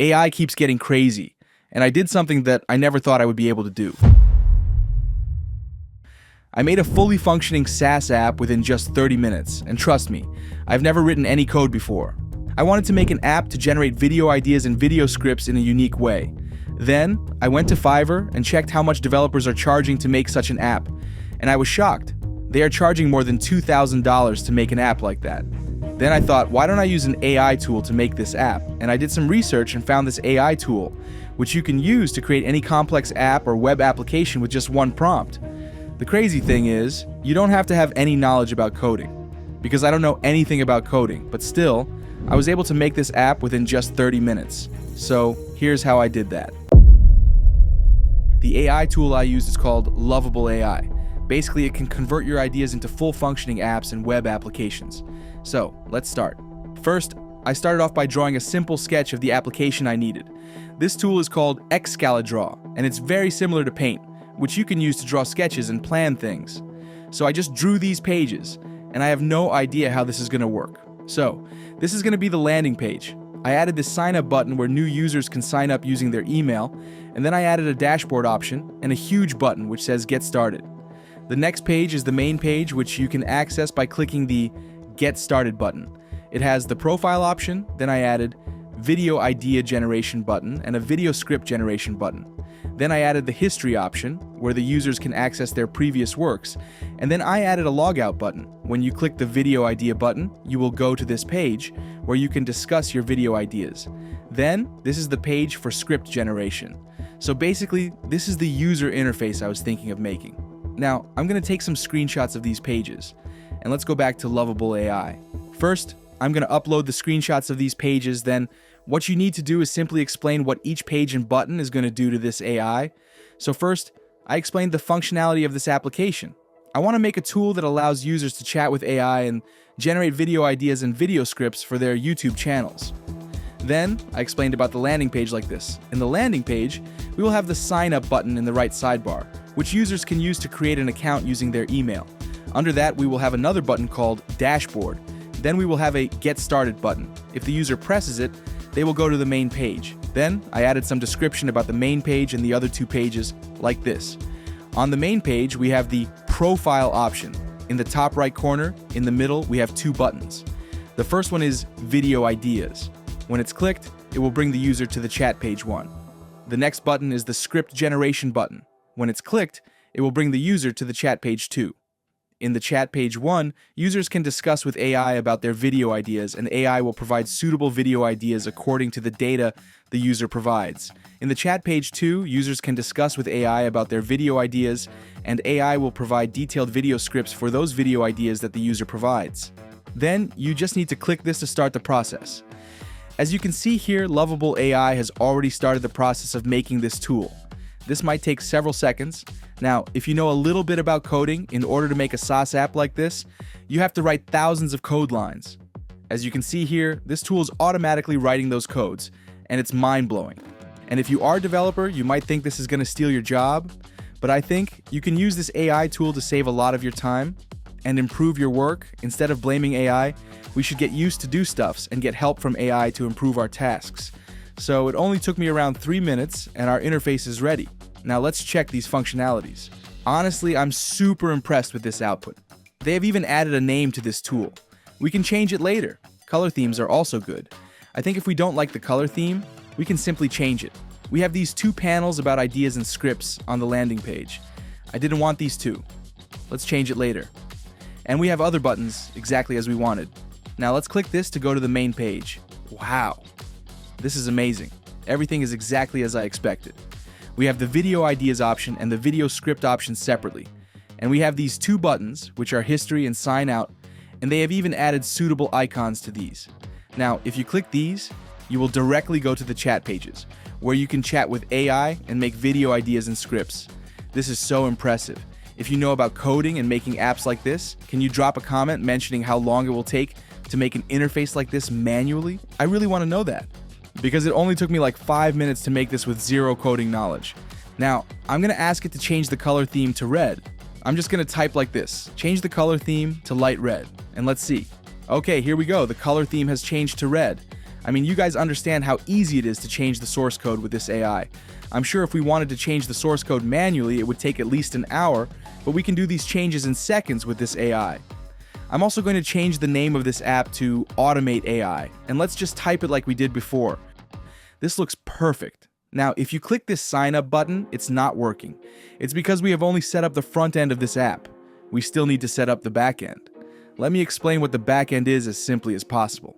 AI keeps getting crazy, and I did something that I never thought I would be able to do. I made a fully functioning SaaS app within just 30 minutes, and trust me, I've never written any code before. I wanted to make an app to generate video ideas and video scripts in a unique way. Then, I went to Fiverr and checked how much developers are charging to make such an app, and I was shocked. They are charging more than $2,000 to make an app like that. Then I thought, why don't I use an AI tool to make this app? And I did some research and found this AI tool, which you can use to create any complex app or web application with just one prompt. The crazy thing is, you don't have to have any knowledge about coding, because I don't know anything about coding, but still, I was able to make this app within just 30 minutes. So here's how I did that. The AI tool I used is called Lovable AI. Basically, it can convert your ideas into full functioning apps and web applications. So let's start. First, I started off by drawing a simple sketch of the application I needed. This tool is called Excalidraw, and it's very similar to Paint, which you can use to draw sketches and plan things. So I just drew these pages, and I have no idea how this is going to work. So this is going to be the landing page. I added this sign up button where new users can sign up using their email, and then I added a dashboard option and a huge button which says Get Started. The next page is the main page, which you can access by clicking the Get Started button. It has the profile option, then I added video idea generation button and a video script generation button. Then I added the history option, where the users can access their previous works, and then I added a logout button. When you click the video idea button, you will go to this page where you can discuss your video ideas. Then, this is the page for script generation. So basically, this is the user interface I was thinking of making. Now, I'm going to take some screenshots of these pages, and let's go back to Lovable AI. First, I'm going to upload the screenshots of these pages, then what you need to do is simply explain what each page and button is going to do to this AI. So first, I explained the functionality of this application. I want to make a tool that allows users to chat with AI and generate video ideas and video scripts for their YouTube channels. Then, I explained about the landing page like this. In the landing page, we will have the sign up button in the right sidebar, which users can use to create an account using their email. Under that, we will have another button called Dashboard. Then we will have a Get Started button. If the user presses it, they will go to the main page. Then, I added some description about the main page and the other two pages, like this. On the main page, we have the Profile option. In the top right corner, in the middle, we have two buttons. The first one is Video Ideas. When it's clicked, it will bring the user to the chat page 1. The next button is the Script Generation button. When it's clicked, it will bring the user to the chat page 2. In the chat page 1, users can discuss with AI about their video ideas, and AI will provide suitable video ideas according to the data the user provides. In the chat page 2, users can discuss with AI about their video ideas, and AI will provide detailed video scripts for those video ideas that the user provides. Then, you just need to click this to start the process. As you can see here, Lovable AI has already started the process of making this tool. This might take several seconds. Now, if you know a little bit about coding, in order to make a SaaS app like this, you have to write thousands of code lines. As you can see here, this tool is automatically writing those codes, and it's mind-blowing. And if you are a developer, you might think this is going to steal your job, but I think you can use this AI tool to save a lot of your time and improve your work. Instead of blaming AI, we should get used to do stuffs and get help from AI to improve our tasks. So it only took me around 3 minutes, and our interface is ready. Now let's check these functionalities. Honestly, I'm super impressed with this output. They have even added a name to this tool. We can change it later. Color themes are also good. I think if we don't like the color theme, we can simply change it. We have these two panels about ideas and scripts on the landing page. I didn't want these two. Let's change it later. And we have other buttons exactly as we wanted. Now let's click this to go to the main page. Wow, this is amazing. Everything is exactly as I expected. We have the video ideas option and the video script option separately. And we have these two buttons, which are history and sign out, and they have even added suitable icons to these. Now, if you click these, you will directly go to the chat pages, where you can chat with AI and make video ideas and scripts. This is so impressive. If you know about coding and making apps like this, can you drop a comment mentioning how long it will take to make an interface like this manually? I really want to know that, because it only took me like 5 minutes to make this with zero coding knowledge. Now, I'm going to ask it to change the color theme to red. I'm just going to type like this, change the color theme to light red, and let's see. Okay, here we go, the color theme has changed to red. I mean, you guys understand how easy it is to change the source code with this AI. I'm sure if we wanted to change the source code manually, it would take at least an hour, but we can do these changes in seconds with this AI. I'm also going to change the name of this app to Automate AI, and let's just type it like we did before. This looks perfect. Now, if you click this sign up button, it's not working. It's because we have only set up the front end of this app. We still need to set up the back end. Let me explain what the back end is as simply as possible.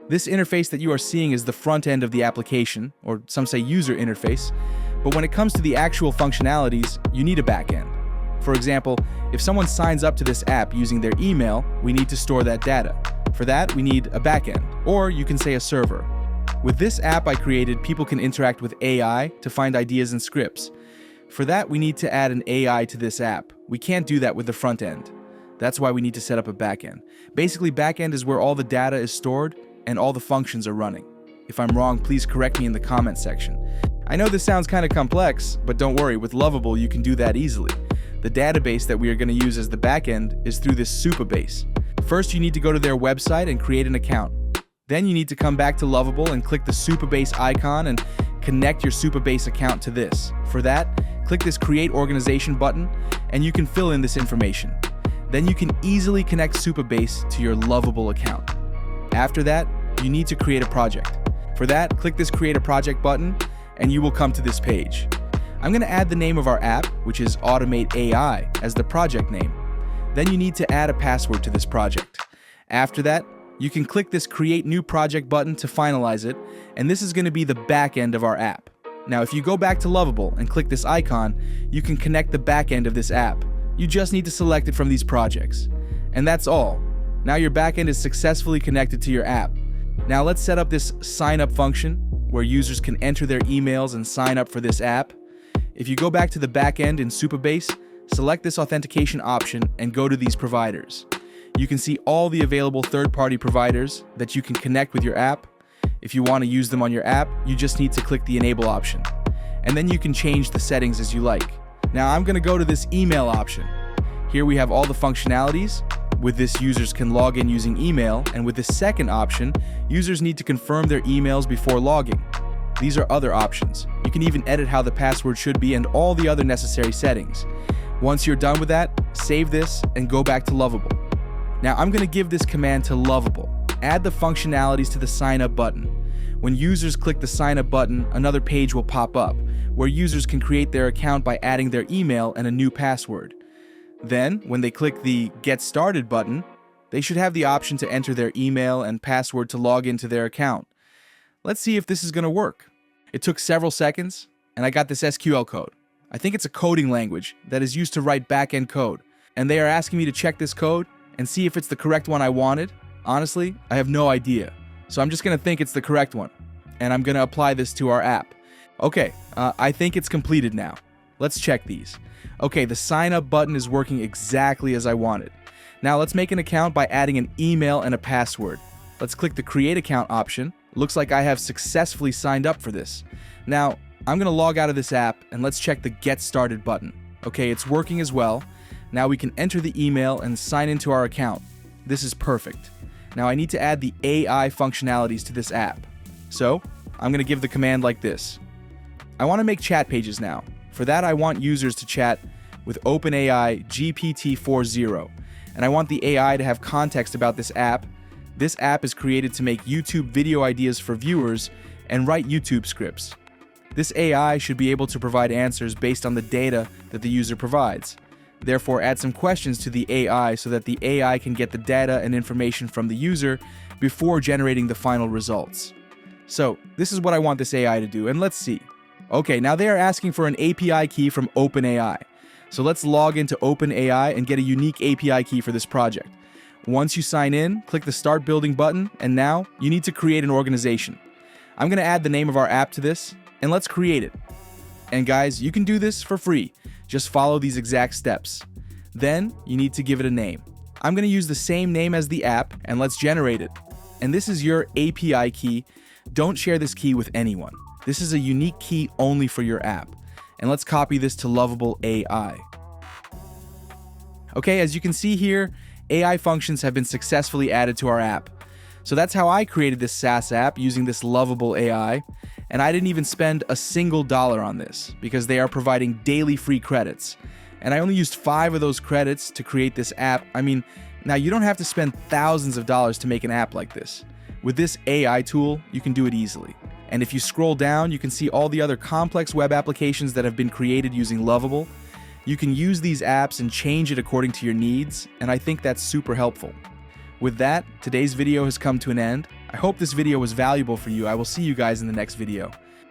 This interface that you are seeing is the front end of the application, or some say user interface, but when it comes to the actual functionalities, you need a back end. For example, if someone signs up to this app using their email, we need to store that data. For that, we need a backend, or you can say a server. With this app I created, people can interact with AI to find ideas and scripts. For that, we need to add an AI to this app. We can't do that with the front end. That's why we need to set up a backend. Basically, backend is where all the data is stored and all the functions are running. If I'm wrong, please correct me in the comment section. I know this sounds kind of complex, but don't worry, with Lovable you can do that easily. The database that we are going to use as the backend is through this Supabase. First, you need to go to their website and create an account. Then you need to come back to Lovable and click the Supabase icon and connect your Supabase account to this. For that, click this Create Organization button and you can fill in this information. Then you can easily connect Supabase to your Lovable account. After that, you need to create a project. For that, click this Create a Project button and you will come to this page. I'm going to add the name of our app, which is Automate AI, as the project name. Then you need to add a password to this project. After that, you can click this Create New Project button to finalize it, and this is going to be the back end of our app. Now, if you go back to Lovable and click this icon, you can connect the back end of this app. You just need to select it from these projects. And that's all. Now your backend is successfully connected to your app. Now let's set up this sign up function where users can enter their emails and sign up for this app. If you go back to the backend in Supabase, select this authentication option and go to these providers. You can see all the available third-party providers that you can connect with your app. If you want to use them on your app, you just need to click the enable option. And then you can change the settings as you like. Now I'm going to go to this email option. Here we have all the functionalities. With this, users can log in using email, and with the second option, users need to confirm their emails before logging. These are other options. You can even edit how the password should be and all the other necessary settings. Once you're done with that, save this and go back to Lovable. Now I'm going to give this command to Lovable. Add the functionalities to the sign up button. When users click the sign up button, another page will pop up where users can create their account by adding their email and a new password. Then, when they click the Get Started button, they should have the option to enter their email and password to log into their account. Let's see if this is going to work. It took several seconds, and I got this SQL code. I think it's a coding language that is used to write back-end code, and they are asking me to check this code and see if it's the correct one I wanted. Honestly, I have no idea. So I'm just going to think it's the correct one, and I'm going to apply this to our app. Okay, I think it's completed now. Let's check these. Okay, the sign up button is working exactly as I wanted. Now let's make an account by adding an email and a password. Let's click the Create Account option. Looks like I have successfully signed up for this. Now, I'm going to log out of this app and let's check the Get Started button. Okay, it's working as well. Now we can enter the email and sign into our account. This is perfect. Now I need to add the AI functionalities to this app. So, I'm going to give the command like this. I want to make chat pages now. For that, I want users to chat with OpenAI GPT-4.0, and I want the AI to have context about this app. This app is created to make YouTube video ideas for viewers and write YouTube scripts. This AI should be able to provide answers based on the data that the user provides. Therefore, add some questions to the AI so that the AI can get the data and information from the user before generating the final results. So, this is what I want this AI to do, and let's see. Okay, now they are asking for an API key from OpenAI. So let's log into OpenAI and get a unique API key for this project. Once you sign in, click the Start Building button, and now you need to create an organization. I'm going to add the name of our app to this, and let's create it. And guys, you can do this for free. Just follow these exact steps. Then, you need to give it a name. I'm going to use the same name as the app, and let's generate it. And this is your API key. Don't share this key with anyone. This is a unique key only for your app. And let's copy this to Lovable AI. Okay, as you can see here, AI functions have been successfully added to our app. So that's how I created this SaaS app using this lovable AI, and I didn't even spend a single dollar on this because they are providing daily free credits. And I only used 5 of those credits to create this app. I mean, now you don't have to spend thousands of dollars to make an app like this. With this AI tool, you can do it easily. And if you scroll down, you can see all the other complex web applications that have been created using Lovable. You can use these apps and change it according to your needs, and I think that's super helpful. With that, today's video has come to an end. I hope this video was valuable for you. I will see you guys in the next video.